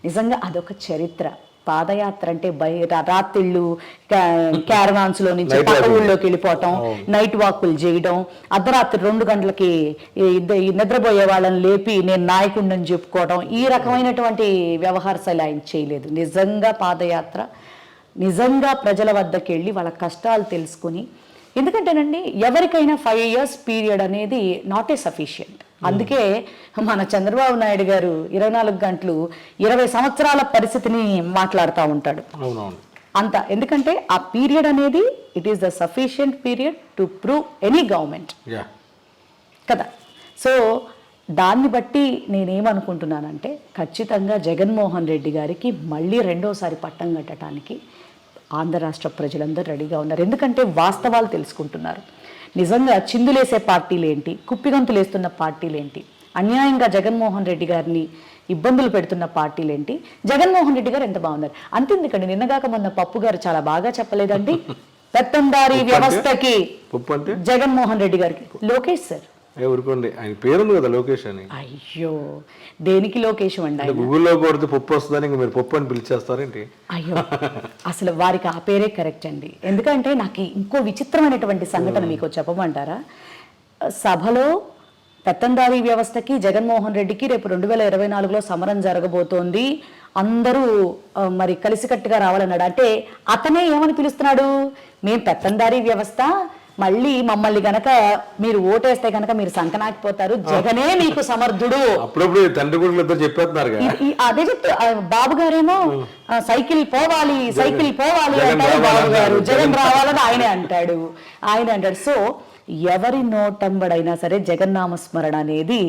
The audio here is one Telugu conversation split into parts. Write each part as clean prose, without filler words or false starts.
నిజంగా అదొక చరిత్ర. పాదయాత్ర అంటే రాత్రిళ్ళు క్యారవాన్స్లో నుంచి పక్క ఊళ్ళోకి వెళ్ళిపోవటం, నైట్ వాకులు చేయడం, అర్ధరాత్రి 2 గంటలకి నిద్రపోయే వాళ్ళని లేపి నేను నాయకుడిని చెప్పుకోవడం, ఈ రకమైనటువంటి వ్యవహార శైలి ఆయన చేయలేదు. నిజంగా పాదయాత్ర, నిజంగా ప్రజల వద్దకు వెళ్ళి వాళ్ళ కష్టాలు తెలుసుకుని, ఎందుకంటేనండి ఎవరికైనా 5 years పీరియడ్ అనేది నాట్ ఏ సఫిషియంట్. అందుకే మన చంద్రబాబు నాయుడు గారు 24 గంటలు 20 సంవత్సరాల పరిస్థితిని మాట్లాడుతూ ఉంటాడు. అంత ఎందుకంటే ఆ పీరియడ్ అనేది it is the sufficient period to prove any government కదా. సో దాన్ని బట్టి నేనేమనుకుంటున్నానంటే ఖచ్చితంగా జగన్మోహన్ రెడ్డి గారికి మళ్ళీ రెండోసారి పట్టం కట్టడానికి ఆంధ్ర రాష్ట్ర ప్రజలందరూ రెడీగా ఉన్నారు. ఎందుకంటే వాస్తవాలు తెలుసుకుంటున్నారు. నిజంగా చిందులేసే పార్టీలేంటి, కుప్పిగంతులేస్తున్న పార్టీలేంటి, అన్యాయంగా జగన్మోహన్ రెడ్డి గారిని ఇబ్బందులు పెడుతున్న పార్టీలేంటి, జగన్మోహన్ రెడ్డి గారు ఎంత బాగున్నారు. అంతెందుకండి, నిన్నగాక మొన్న పప్పు గారు చాలా బాగా చెప్పలేదండి, పెత్తందారీ వ్యవస్థకి జగన్మోహన్ రెడ్డి గారికి లోకేష్ సార్ ఊరుకోండి, ఆయన పేరుంది కదా లోకేష్ అని. అయ్యో దేనికి లోకేష్ అండి, గూగుల్లో కొడితే పప్పు వస్తుందని ఇంకా మీరు పప్పు అని పిలిచేస్తారేంటి? అయ్యో అసలు వారికి ఆ పేరే కరెక్ట్ అండి. ఎందుకంటే నాకు ఇంకో విచిత్రమైనటువంటి సంఘటన మీకు చెప్పమంటారా? సభలో పెత్తందారీ వ్యవస్థకి జగన్మోహన్ రెడ్డికి రేపు 2024లో సమరం జరగబోతోంది, అందరూ మరి కలిసికట్టుగా రావాలన్నాడు. అంటే అతనే ఏమని పిలుస్తున్నాడు, మేము పెత్తందారీ వ్యవస్థ, మళ్ళీ మమ్మల్ని గనక మీరు ఓటేస్తే గనక మీరు సంకనాకిపోతారు, జగనే మీకు సమర్థుడు. అప్పుడప్పుడు తండ్రి కొడుకులు చెప్పేస్తున్నారు. అదే చెప్తే బాబు గారేమో సైకిల్ పోవాలి అంటారు బాబు గారు, జగన్ రావాలని ఆయనే అంటాడు. సో ఎవరి నోటంబడైనా సరే జగన్నామస్మరణ అనేది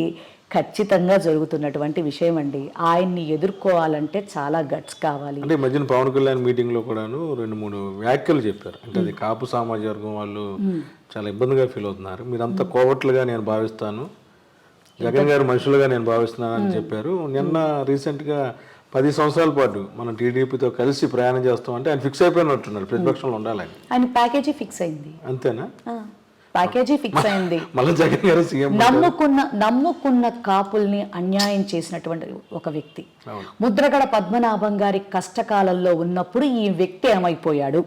ఖచ్చితంగా జరుగుతున్నటువంటి విషయం అండి. ఆయన్ని ఎదుర్కోవాలంటే చాలా గట్స్ కావాలి. అంటే మధ్యన పవన్ కళ్యాణ్ మీటింగ్ లో కూడాను 2-3 వ్యాఖ్యలు చెప్పారు. అంటే అది కాపు సామాజిక వర్గం వాళ్ళు చాలా ఇబ్బందిగా ఫీల్ అవుతున్నారు, మీరంతా కోవట్లుగా నేను భావిస్తాను, జగన్ గారు మనుషులుగా నేను భావిస్తున్నాను అని చెప్పారు. నిన్న రీసెంట్గా 10 సంవత్సరాల పాటు మనం టీడీపీతో కలిసి ప్రయాణం చేస్తాం అంటే ఆయన ఫిక్స్ అయిపోయినట్టున్నారు, ప్రతిపక్షంలో ఉండాలని. ఆయన ప్యాకేజీ ఫిక్స్ అయింది. అంతేనా? ప్యాకేజీ ఫిక్స్ అయింది. నమ్ముకున్న కాపుల్ని అన్యాయం చేసినటువంటి ఒక వ్యక్తి, ముద్రగడ పద్మనాభం గారి కష్టకాలంలో ఉన్నప్పుడు ఈ వ్యక్తి ఏమైపోయాడు,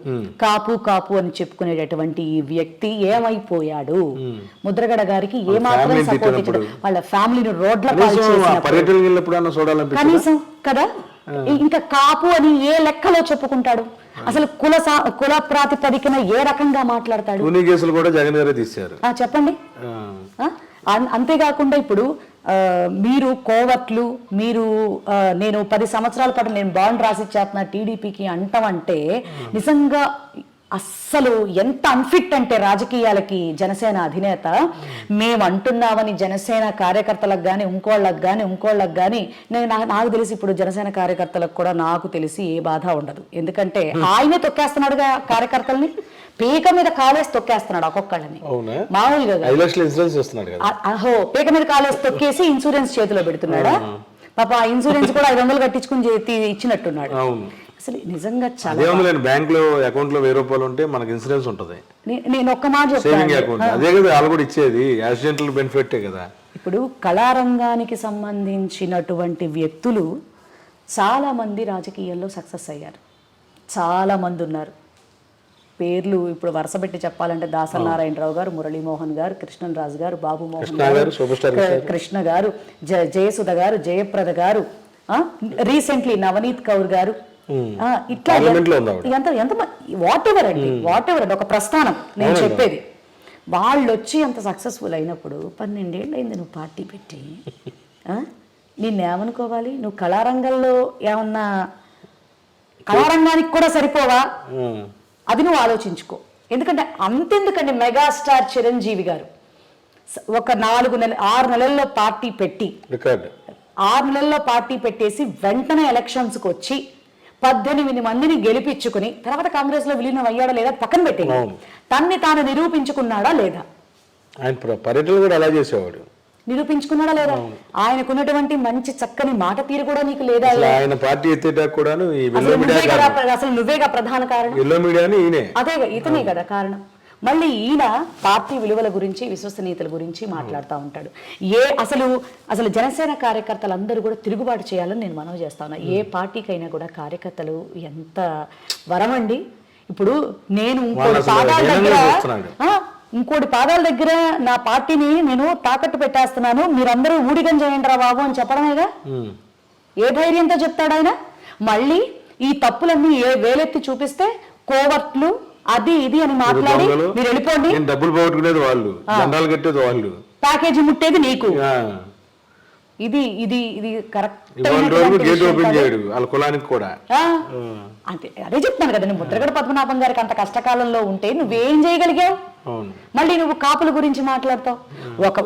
కాపు అని చెప్పుకునేటటువంటి ఈ వ్యక్తి ఏమైపోయాడు, ముద్రగడ గారికి ఏమాత్రం సపోర్ట్ ఇచ్చాడు, వాళ్ళ ఫ్యామిలీని రోడ్ల కనీసం కదా, ఇంకా కాపు అని ఏ లెక్కలో చెప్పుకుంటాడు, అసలు కుల ప్రాతిపదికన ఏ రకంగా మాట్లాడతాడు. చెప్పండి. అంతేకాకుండా ఇప్పుడు మీరు కోవట్లు, మీరు నేను 10 సంవత్సరాల పాటు నేను బాండ్ రాసిచ్చేస్తున్నా టీడీపీకి అంటామంటే నిజంగా అస్సలు ఎంత అన్ఫిట్ అంటే రాజకీయాలకి జనసేన అధినేత. మేము అంటున్నామని జనసేన కార్యకర్తలకు కానీ ఇంకోళ్ళకి కానీ నాకు తెలిసి ఇప్పుడు జనసేన కార్యకర్తలకు కూడా నాకు తెలిసి ఏ బాధ ఉండదు. ఎందుకంటే ఆయనే తొక్కేస్తున్నాడుగా కార్యకర్తల్ని, పీక మీద కాలేసి తొక్కేస్తున్నాడు ఒక్కొక్కళ్ళని. మామూలుగా పీక మీద కాలేసి తొక్కేసి ఇన్సూరెన్స్ చేతిలో పెడుతున్నాడా పాప. ఆ ఇన్సూరెన్స్ కూడా 500 కట్టించుకుని ఇచ్చినట్టున్నాడు. అసలు నిజంగా చాలా బ్యాంక్ లో అకౌంట్ లో 1000 రూపాయలు ఉంటే మనకి ఇన్సూరెన్స్ ఉంటుంది. నేను ఒక్క మాట చెప్తాను, ఇచ్చేది యాక్సిడెంటల్ బెనిఫిటే కదా. ఇప్పుడు కళారంగానికి సంబంధించినటువంటి వ్యక్తులు చాలా మంది రాజకీయాల్లో సక్సెస్ అయ్యారు, చాలా మంది ఉన్నారు. పేర్లు ఇప్పుడు వరుస పెట్టి చెప్పాలంటే దాసరి నారాయణరావు గారు, మురళీమోహన్ గారు, కృష్ణరాజు గారు, బాబు మోహన్ గారు, కృష్ణ గారు, జయసుధ గారు, జయప్రద గారు, రీసెంట్లీ నవనీత్ కౌర్ గారు, ఇట్లా ఎంత వాట్ ఎవర్ అండి ఒక ప్రస్థానం నేను చెప్పేది. వాళ్ళు వచ్చి అంత సక్సెస్ఫుల్ అయినప్పుడు 12 ఏళ్ళు అయింది నువ్వు పార్టీ పెట్టి, నిన్నేమనుకోవాలి? నువ్వు కళారంగంలో ఏమన్నా కళారంగానికి కూడా సరిపోవా? అది నువ్వు ఆలోచించుకో. ఎందుకంటే అంతెందుకండి, మెగాస్టార్ చిరంజీవి గారు ఒక 6 నెలల్లో పార్టీ పెట్టి 6 నెలల్లో పార్టీ పెట్టేసి వెంటనే ఎలక్షన్స్కి వచ్చి 18 మందిని గెలిపించుకుని తర్వాత కాంగ్రెస్ లో విలీనం అయ్యాడా లేదా పక్కన పెట్టి తన్ని తాను నిరూపించుకున్నాడా లేదా? ఆయన పర్యటనలు కూడా అలా చేసేవాడు. నిరూపించుకున్నాడా లేదా? ఆయనకున్నటువంటి మంచి చక్కని మాట తీరు కూడా నీకు లేదా? ఆయన పార్టీ ఎత్తేటాకు కూడాను అసలు నువ్వేగా ప్రధాన కారణం. అదే ఇతనే కదా కారణం. మళ్ళీ ఈయన పార్టీ విలువల గురించి విశ్వసనీయతల గురించి మాట్లాడుతూ ఉంటాడు. అసలు జనసేన కార్యకర్తలందరూ కూడా తిరుగుబాటు చేయాలని నేను మనవి చేస్తా ఉన్నా. ఏ పార్టీకైనా కూడా కార్యకర్తలు ఎంత వరమండి. ఇప్పుడు నేను ఇంకోటి పాదాల దగ్గర నా పార్టీని నేను తాకట్టు పెట్టేస్తున్నాను, మీరందరూ ఊడిగం చేయండి రా బాబు అని చెప్పడమేగా. ఏ ధైర్యంతో చెప్తాడు ఆయన? మళ్ళీ ఈ తప్పులన్నీ వేలెత్తి చూపిస్తే కోవర్ట్లు అది ఇది అని మాట్లాడి మీరు వెళ్ళిపోండి, డబ్బులు పోగొట్టుకునేది వాళ్ళు, దండాలు కట్టేది వాళ్ళు, ప్యాకేజీ ముట్టేది నీకు. ఇది ఇది ఇది కరెక్ట్. అదే చెప్తాను కదా, నేను ముద్రగడ పద్మనాభం గారికి అంత కష్టకాలంలో ఉంటే నువ్వేం చేయగలిగావు? మళ్ళీ నువ్వు కాపుల గురించి మాట్లాడతావు.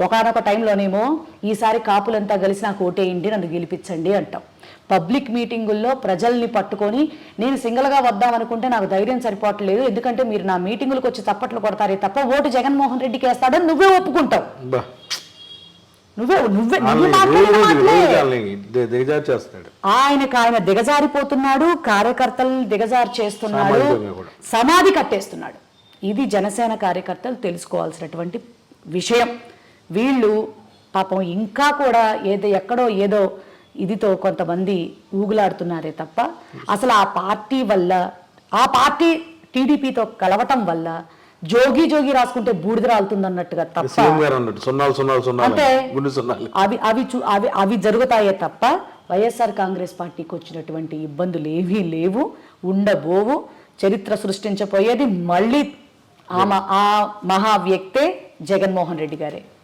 ఒకనొక టైంలోనేమో ఈసారి కాపులంతా కలిసి నాకు ఓటేయండి, నన్ను గెలిపించండి అంటావు. పబ్లిక్ మీటింగుల్లో ప్రజల్ని పట్టుకొని నేను సింగిల్గా వద్దామనుకుంటే నాకు ధైర్యం సరిపోవట్లేదు, ఎందుకంటే మీరు నా మీటింగులకు వచ్చి చప్పట్లు కొడతారే తప్ప ఓటు జగన్మోహన్ రెడ్డికి వేస్తాడని నువ్వే ఒప్పుకుంటావు. ఆయన దిగజారిపోతున్నాడు, కార్యకర్తలు దిగజారి చేస్తున్నాడు, సమాధి కట్టేస్తున్నాడు. ఇది జనసేన కార్యకర్తలు తెలుసుకోవాల్సినటువంటి విషయం. వీళ్ళు పాపం ఇంకా కూడా ఎక్కడో ఏదో ఇదితో కొంతమంది ఊగులాడుతున్నారే తప్ప అసలు ఆ పార్టీ టీడీపీతో కలవటం వల్ల జోగి రాసుకుంటే బూడిద రాలుతుంది అన్నట్టుగా తప్ప అంటే అవి జరుగుతాయే తప్ప వైఎస్ఆర్ కాంగ్రెస్ పార్టీకి వచ్చినటువంటి ఇబ్బందులు ఏవీ లేవు, ఉండబోవు. చరిత్ర సృష్టించబోయేది మళ్ళీ ఆ మహా వ్యక్తే జగన్మోహన్ రెడ్డి గారే.